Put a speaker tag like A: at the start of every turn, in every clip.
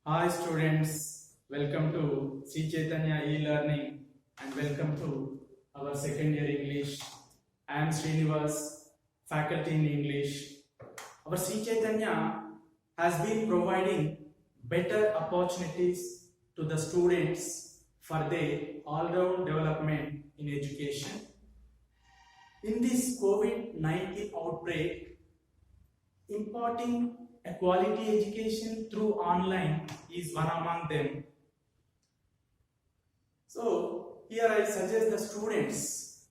A: Hi students, welcome to C Chaitanya e-learning and welcome to our second year English. I am Srinivas, faculty in English. Our C Chaitanya has been providing better opportunities to the students for their all-round development in education. In this COVID-19 outbreak, imparting a quality education through online is one among them. So here I suggest the students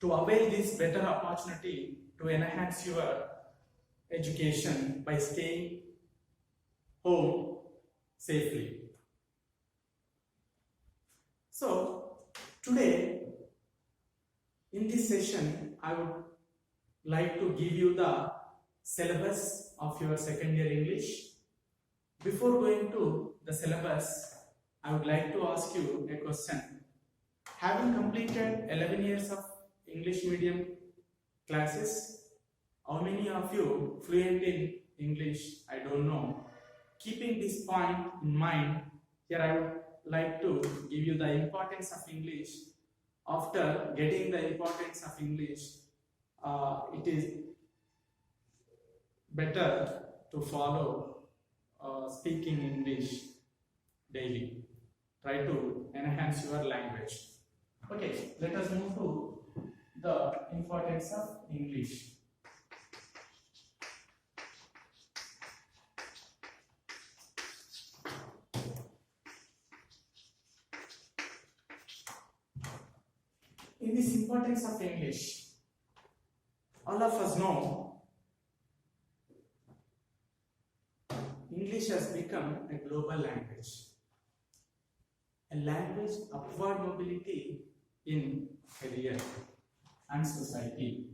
A: to avail this better opportunity to enhance your education by staying home safely. So today in this session I would like to give you the syllabus of your second year English. Before going to the syllabus, I would like to ask you a question. Having completed 11 years of English medium classes, how many of you fluent in English? I don't know. Keeping this point in mind, here I would like to give you the importance of English. After getting the importance of English, it is better to follow speaking English daily. Try to enhance your language. Okay, let us move to the importance of English. In this importance of English, all of us know English has become a global language, a language upward mobility in career and society.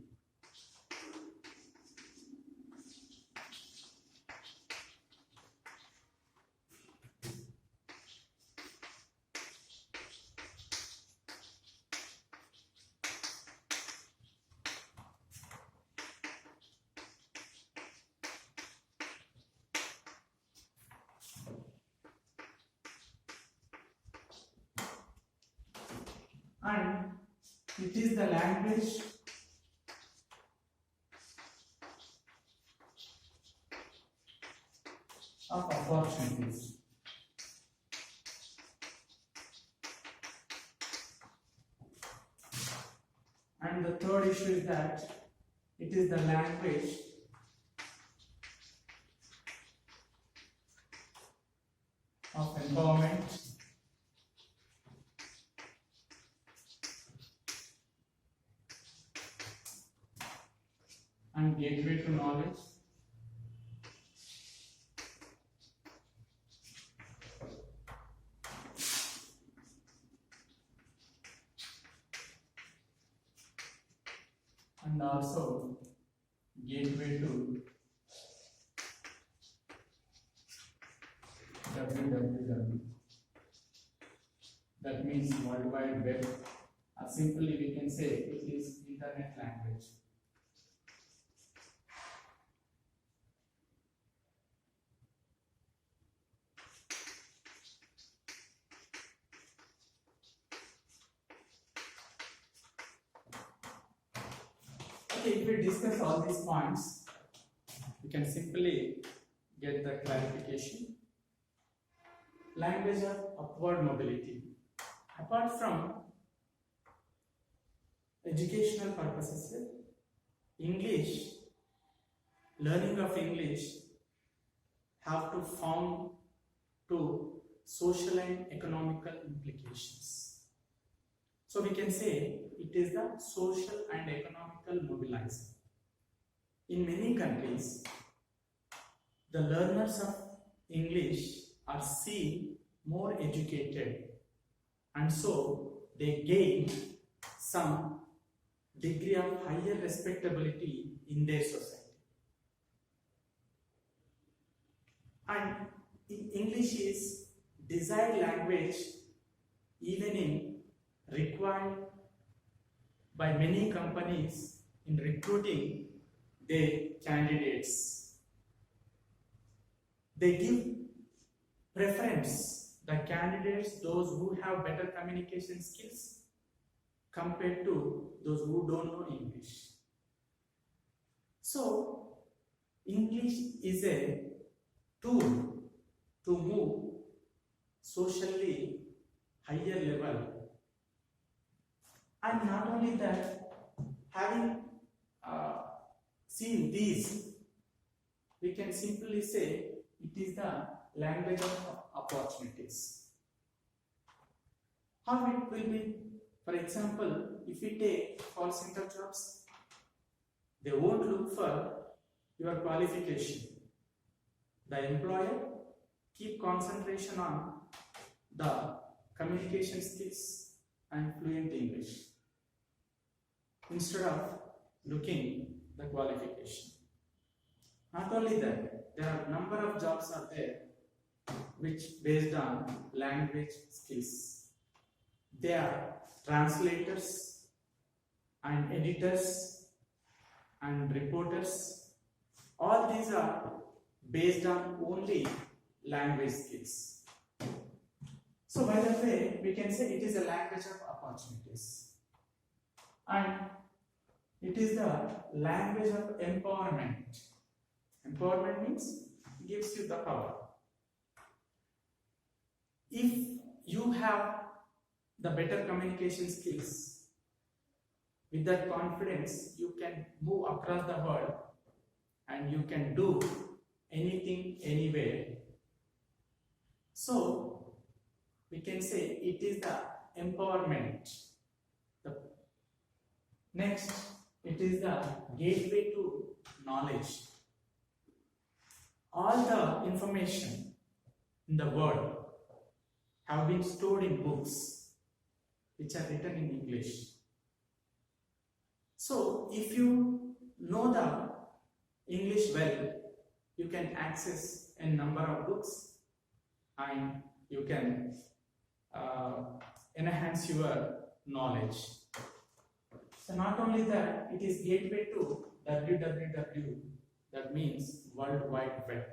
A: And it is the language of opportunities. And the third issue is that it is the language of empowerment and gateway to knowledge. And also gateway to www. That means World Wide Web. Or simply we can say it is internet language. Okay, if we discuss all these points, we can simply get the clarification. Language of upward mobility. Apart from educational purposes, English, learning of English have to found to social and economical implications. So we can say it is the social and economical mobilizer. In many countries, the learners of English are seen more educated and so they gain some degree of higher respectability in their society. And English is desired language even in required by many companies in recruiting their candidates. They give preference the candidates, those who have better communication skills compared to those who don't know English. So, English is a tool to move socially higher level, and not only that, having seen these, we can simply say it is the language of opportunities. How it will be? For example, if we take call center jobs, they won't look for your qualification. The employer keep concentration on the communication skills and fluent English instead of looking the qualification. Not only that, there are number of jobs are there which based on language skills. They are translators and editors and reporters. All these are based on only language skills. So by that way, we can say it is a language of opportunities. And it is the language of empowerment. Empowerment means gives you the power. If you have the better communication skills, with that confidence, you can move across the world and you can do anything, anywhere. So, we can say it is the empowerment. Next, it is the gateway to knowledge. All the information in the world have been stored in books which are written in English. So, if you know the English well, you can access a number of books and you can enhance your knowledge. So, not only that, it is gateway to www, that means World Wide Web.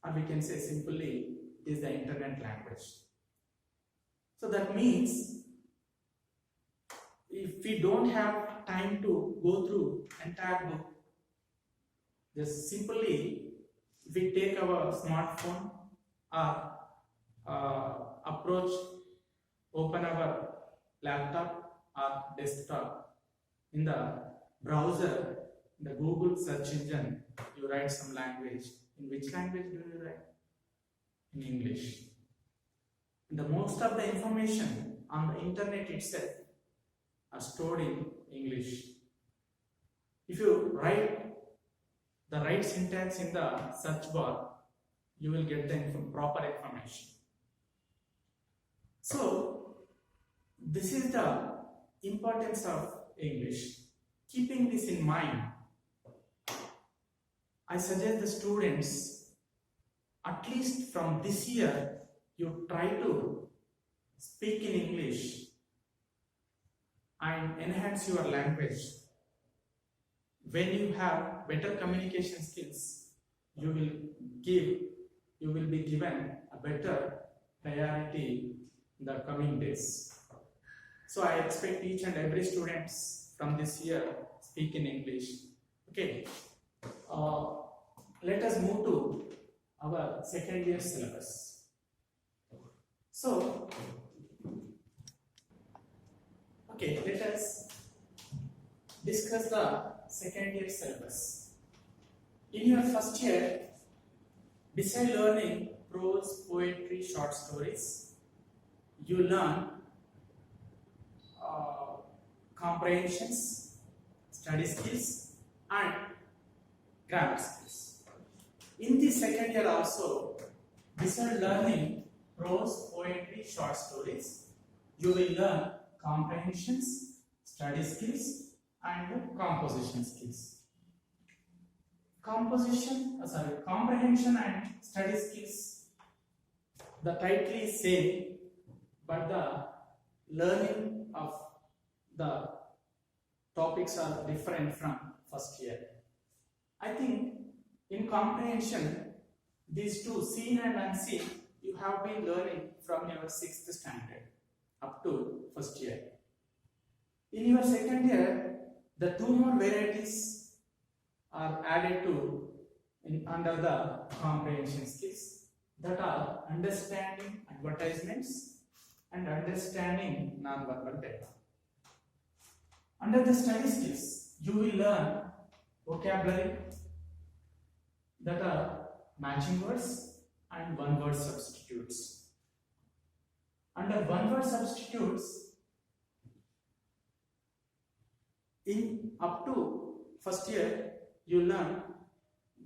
A: Or we can say simply, it is the internet language. So, that means if we don't have time to go through entire book, just simply we take our smartphone or open our laptop or desktop, in the browser, in the Google search engine, you write some language. In which language do you write? In English. And the most of the information on the internet itself are stored in English. If you write the right syntax in the search bar, you will get the proper information. So, this is the importance of English. Keeping this in mind, I suggest the students, at least from this year, you try to speak in English and enhance your language. When you have better communication skills, you will be given a better priority in the coming days. So I expect each and every students from this year speak in English. Okay. Let us move to our second year syllabus. So, okay, let us discuss the second year syllabus. In your first year, beside learning prose, poetry, short stories, you learn comprehensions, study skills, and grammar skills. In the second year also, beside learning prose, poetry, short stories, you will learn comprehensions, study skills, and composition skills. Comprehension and study skills, the title is same, but the learning of the topics are different from first year. I think in comprehension, these two, seen and unseen, have been learning from your 6th standard up to first year. In your second year, the 2 more varieties are added to under the comprehension skills, that are understanding advertisements and understanding non-verbal data. Under the study skills, you will learn vocabulary, that are matching words and one-word substitutes. Under one-word substitutes, in up to first year, you learn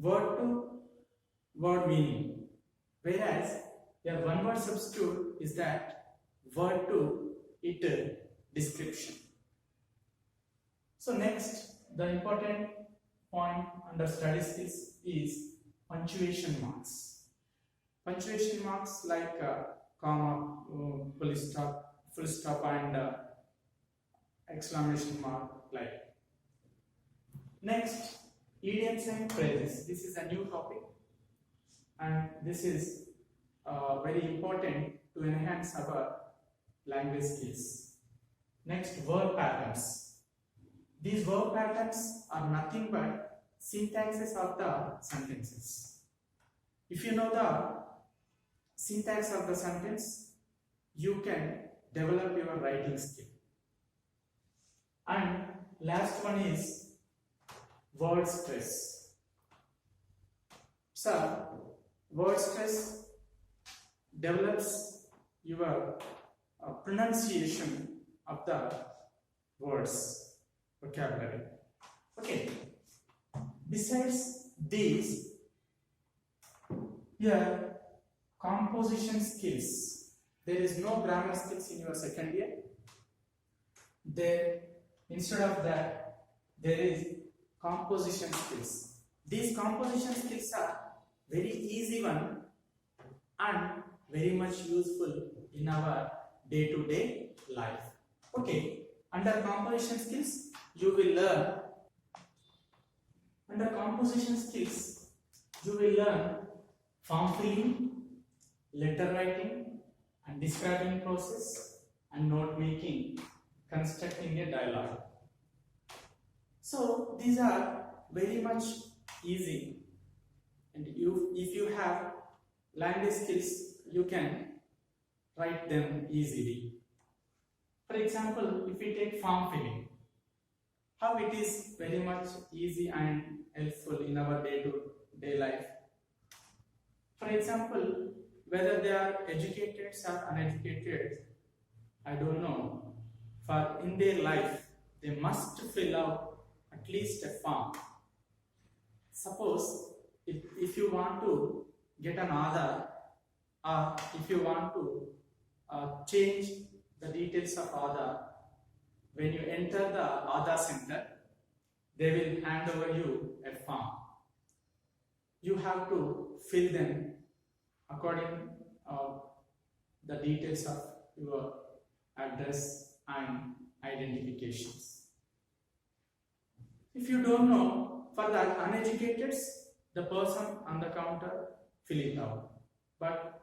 A: word to word meaning, whereas your one-word substitute is that word to it description. So next, the important point under study skills is punctuation marks. Punctuation marks like comma, full stop and exclamation mark like. Next, idioms and phrases. This is a new topic and this is very important to enhance our language skills. Next, verb patterns. These verb patterns are nothing but syntaxes of the sentences. If you know the syntax of the sentence, you can develop your writing skill. And last one is word stress. So, word stress develops your pronunciation of the words, vocabulary. Okay. Besides these, here composition skills. There is no grammar skills in your second year. There, instead of that, there is composition skills. These composition skills are very easy one and very much useful in our day-to-day life. Okay, under composition skills, you will learn. Under composition skills, you will learn form filling, letter writing, and describing process, and note making, constructing a dialogue. So these are very much easy, and if you have language skills, you can write them easily. For example, if we take form filling, how it is very much easy and helpful in our day-to-day life. For example, whether they are educated or uneducated, I don't know. For in their life, they must fill out at least a form. Suppose if you want to get an Aadhaar, or if you want to change the details of Aadhaar, when you enter the Aadhaar center, they will hand over you a form. You have to fill them according the details of your address and identifications. If you don't know, for the uneducated, the person on the counter fill it out. But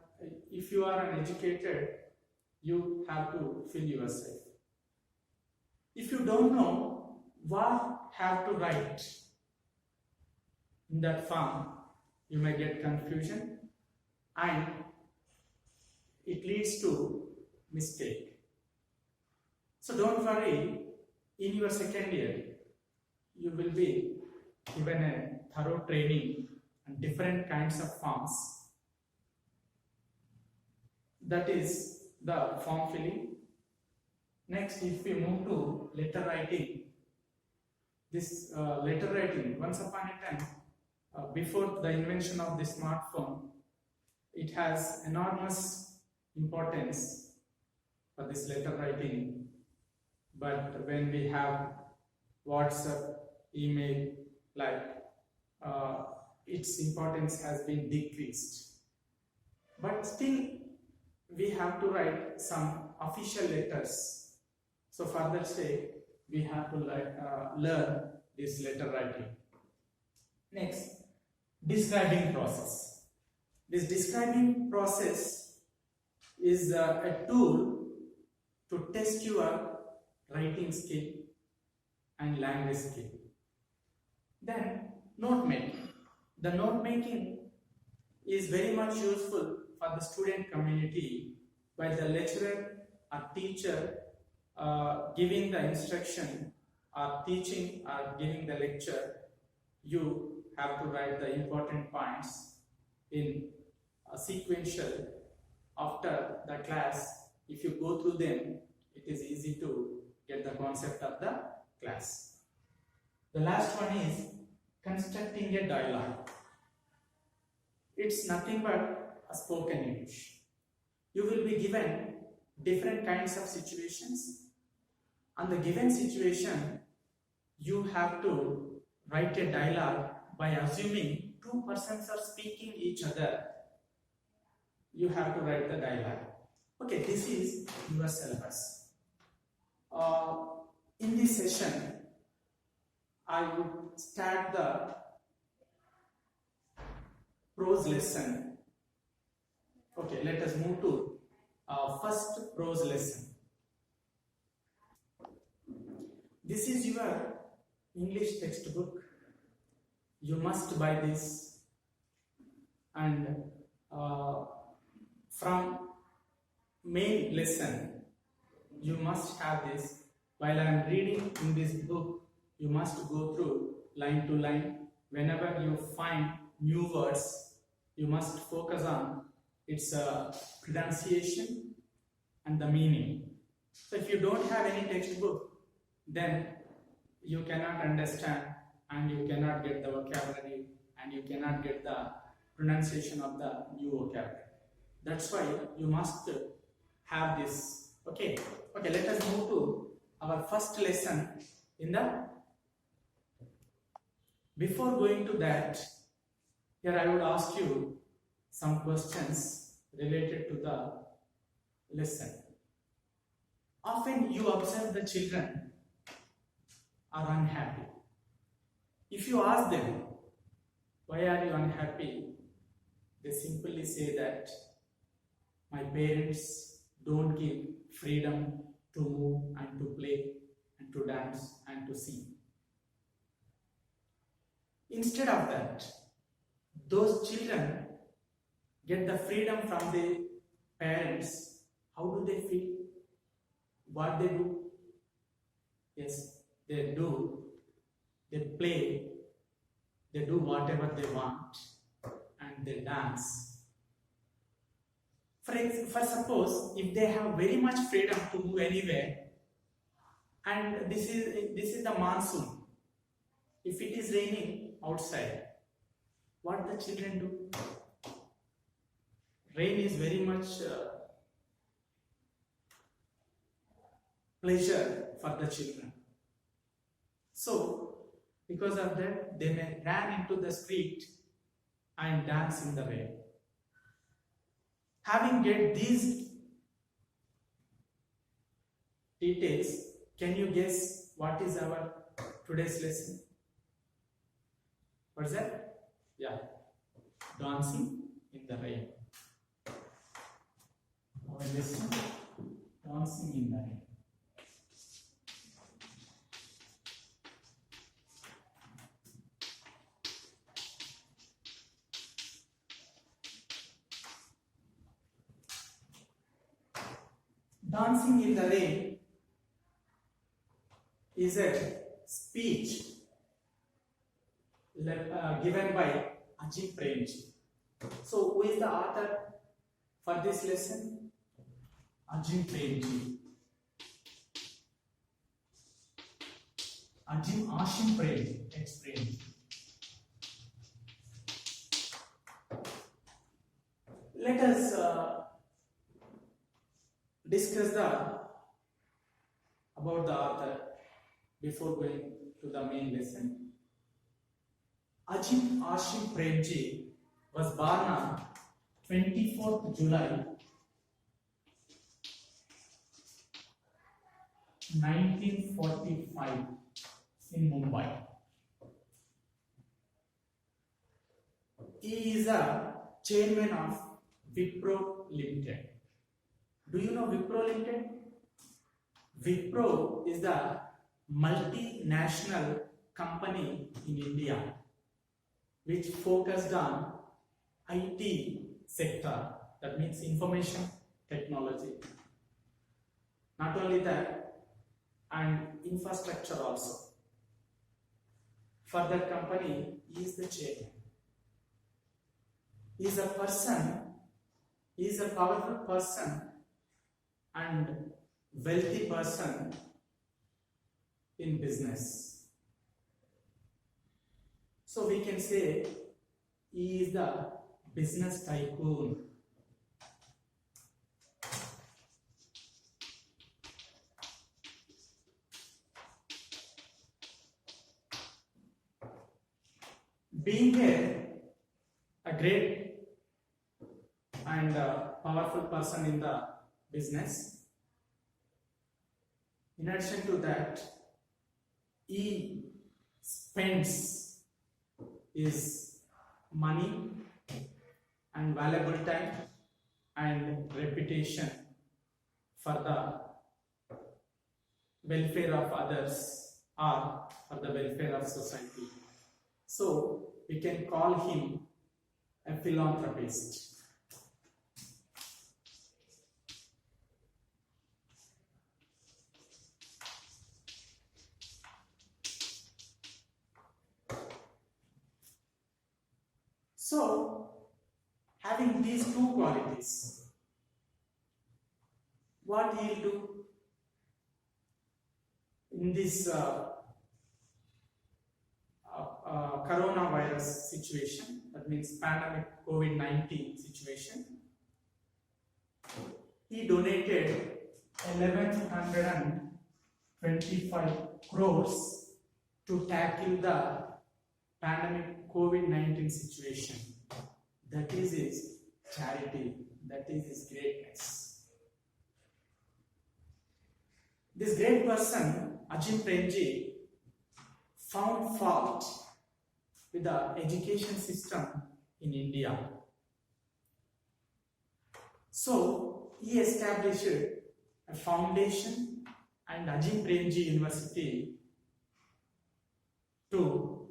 A: if you are uneducated, you have to fill yourself. If you don't know what have to write in that form, you may get confusion and it leads to mistake. So don't worry, in your second year, you will be given a thorough training and different kinds of forms. That is the form filling. Next, if we move to letter writing, this letter writing, once upon a time, before the invention of the smartphone, it has enormous importance for this letter writing. But when we have WhatsApp, email, its importance has been decreased. But still, we have to write some official letters. So for that sake, we have to learn this letter writing. Next, describing process. This describing process is a tool to test your writing skill and language skill. Then note making. The note making is very much useful for the student community, while the lecturer or teacher giving the instruction or teaching or giving the lecture, you have to write the important points in a sequential after the class. If you go through them, it is easy to get the concept of the class. The last one is constructing a dialogue. It's nothing but a spoken English. You will be given different kinds of situations. On the given situation, you have to write a dialogue by assuming two persons are speaking each other. You have to write the dialogue. Okay, this is your syllabus. In this session, I would start the prose lesson. Okay, let us move to first prose lesson. This is your English textbook. You must buy this, and from main lesson you must have this. While I am reading in this book, you must go through line to line. Whenever you find new words, you must focus on its pronunciation and the meaning. So if you don't have any textbook, then you cannot understand and you cannot get the vocabulary and you cannot get the pronunciation of the new vocabulary. That's why you must have this. Okay, let us move to our first lesson in the. Before going to that, here I would ask you some questions related to the lesson. Often you observe the children are unhappy. If you ask them, why are you unhappy? They simply say that my parents don't give freedom to move and to play and to dance and to sing. Instead of that, those children get the freedom from the parents. How do they feel? What they do? Yes, they do. They play. They do whatever they want and they dance. For suppose if they have very much freedom to move anywhere, and this is the monsoon. If it is raining outside, what the children do? Rain is very much pleasure for the children. So, because of that, they may run into the street and dance in the rain. Having get these details, can you guess what is our today's lesson? What's that? Yeah, dancing in the rain. Our lesson, dancing in the rain. Dancing in the Rain is a speech given by Ajim Premji. So, who is the author for this lesson? Ajim Premji. Ashim Premji. It's Premji. Let us discuss about the author before going to the main lesson. Ajim Ashim Premji was born on 24th July 1945 in Mumbai. He is a chairman of Wipro Limited. Do you know Wipro Limited? Wipro is the multinational company in India which focused on IT sector, that means information technology. Not only that, and infrastructure also. For that company, he is the chairman. He is a person, he is a powerful person and wealthy person in business. So we can say he is the business tycoon. Being a great and powerful person in the business, in addition to that, he spends his money and valuable time and reputation for the welfare of others or for the welfare of society. So we can call him a philanthropist. So, having these two qualities, what he will do in this coronavirus situation, that means pandemic COVID-19 situation, he donated 1125 crores to tackle the pandemic COVID-19 situation. That is his charity, that is his greatness. This great person, Ajim Premji, found fault with the education system in India. So he established a foundation and Ajim Premji University to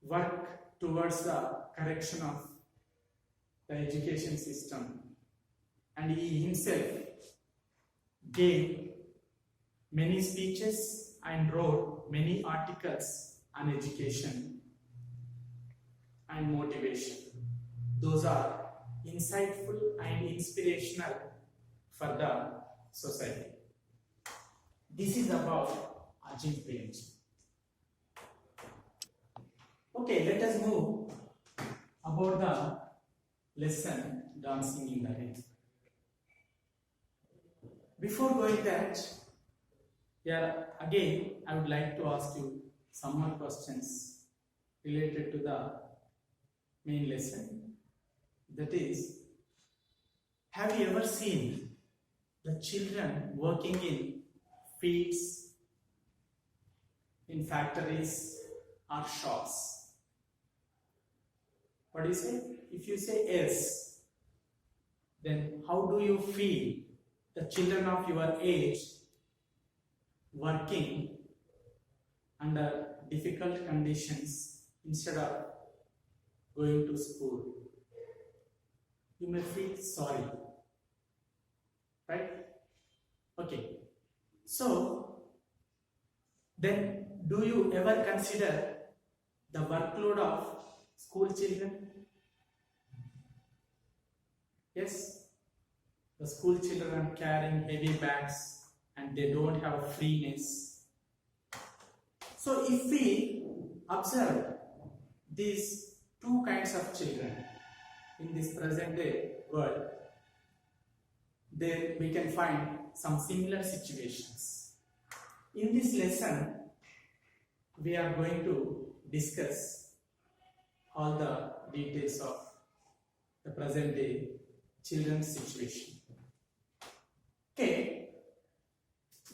A: work towards the correction of the education system, and he himself gave many speeches and wrote many articles on education and motivation. Those are insightful and inspirational for the society. This is about Ajim Premji. Okay, let us move about the lesson Dancing in the Rain. Before going that, again I would like to ask you some more questions related to the main lesson. That is, have you ever seen the children working in fields, in factories or shops? What do you say? If you say yes, then how do you feel the children of your age working under difficult conditions instead of going to school? You may feel sorry, right? Okay. So, then do you ever consider the workload of school children? Yes, the school children are carrying heavy bags and they don't have freeness. So if we observe these two kinds of children in this present day world, then we can find some similar situations. In this lesson, we are going to discuss all the details of the present day children's situation. Okay,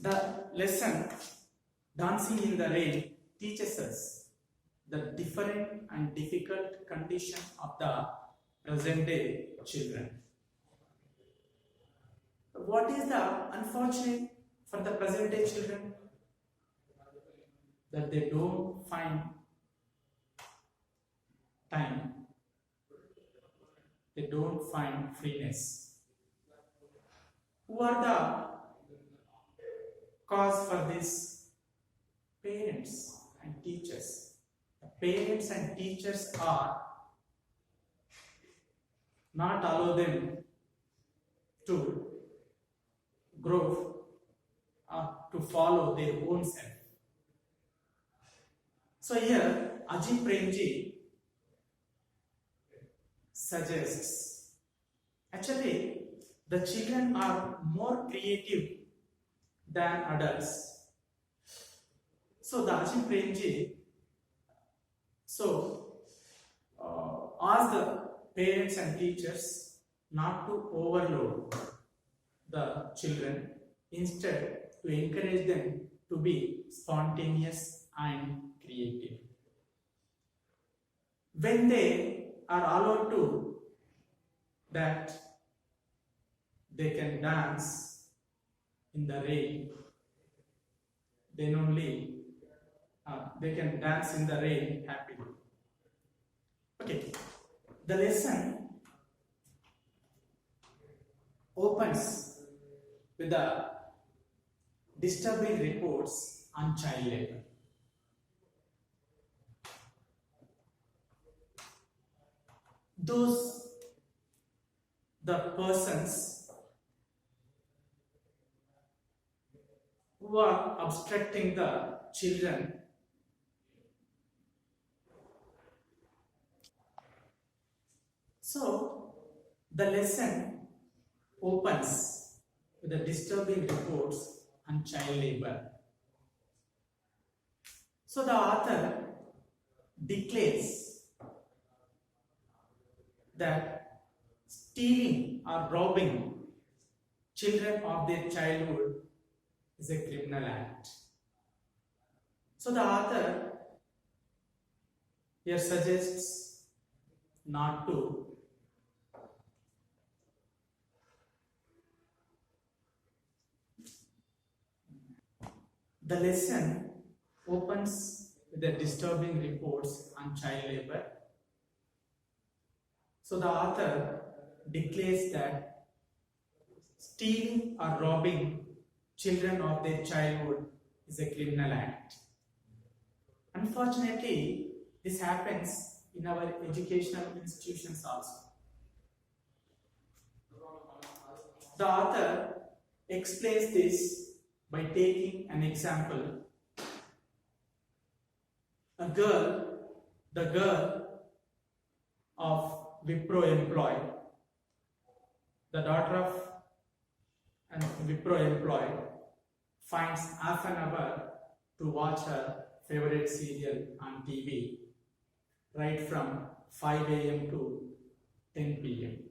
A: the lesson Dancing in the Rain teaches us the different and difficult condition of the present day children. what is the unfortunate for the present day children? That they don't find time, they don't find freeness. Who are the cause for this? Parents and teachers. The parents and teachers are not allow them to grow to follow their own self. So here Ajit Premji suggests, actually the children are more creative than adults. So the Ajit Premji ask the parents and teachers not to overload the children, instead to encourage them to be spontaneous and creative. When they are allowed to that they can dance in the rain, then only they can dance in the rain happily. Okay, the lesson opens with the disturbing reports on child labor. The persons who are obstructing the children So, the lesson opens with the disturbing reports on child labor. So, the author declares that stealing or robbing children of their childhood is a criminal act. So, the author here suggests not to The lesson opens with the disturbing reports on child labor. So the author declares that stealing or robbing children of their childhood is a criminal act. Unfortunately, this happens in our educational institutions also. The author explains this by taking an example. The girl of Wipro employee, the daughter of an Wipro employee, finds half an hour to watch her favorite serial on TV, right from 5 a.m. to 10 p.m.